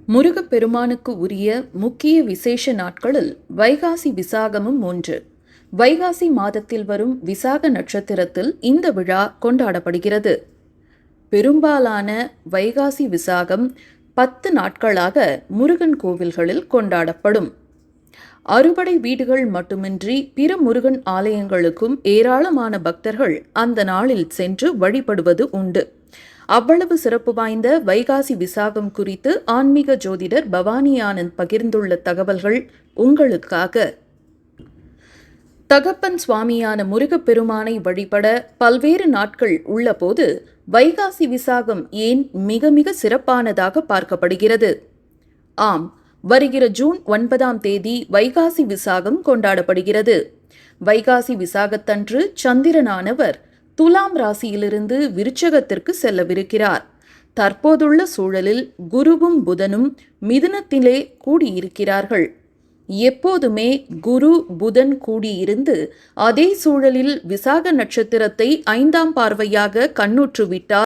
முருகப்பெருமானுக்கு உரிய முக்கிய விசேஷ நாட்களில் வைகாசி விசாகமும் ஒன்று. வைகாசி மாதத்தில் வரும் விசாக நட்சத்திரத்தில் இந்த விழா கொண்டாடப்படுகிறது. பெரும்பாலான வைகாசி விசாகம் 10 நாட்களாக முருகன் கோவில்களில் கொண்டாடப்படும். அறுபடை வீடுகள் மட்டுமின்றி பிற முருகன் ஆலயங்களுக்கும் ஏராளமான பக்தர்கள் அந்த நாளில் சென்று வழிபடுவது உண்டு. அவ்வளவு சிறப்பு வாய்ந்த வைகாசி விசாகம் குறித்து ஆன்மீக ஜோதிடர் பவானி ஆனந்த் பகிர்ந்துள்ள தகவல்கள் உங்களுக்காக. தகப்பன் சுவாமியான முருகப்பெருமானை வழிபட பல்வேறு நாட்கள் உள்ளபோது வைகாசி விசாகம் ஏன் மிக மிக சிறப்பானதாக பார்க்கப்படுகிறது? ஆம், வருகிற ஜூன் 9ஆம் தேதி வைகாசி விசாகம் கொண்டாடப்படுகிறது. வைகாசி விசாகத்தன்று சந்திரனானவர் துலாம் ராசியிலிருந்து விருச்சகத்திற்கு செல்லவிருக்கிறார். தற்போதுள்ள சூழலில் குருவும் புதனும் மிதுனத்திலே கூடியிருக்கிறார்கள். எப்போதுமே குரு புதன் கூடியிருந்து அதே சூழலில் விசாக நட்சத்திரத்தை 5ஆம் பார்வையாக கண்ணுற்றுவிட்டால்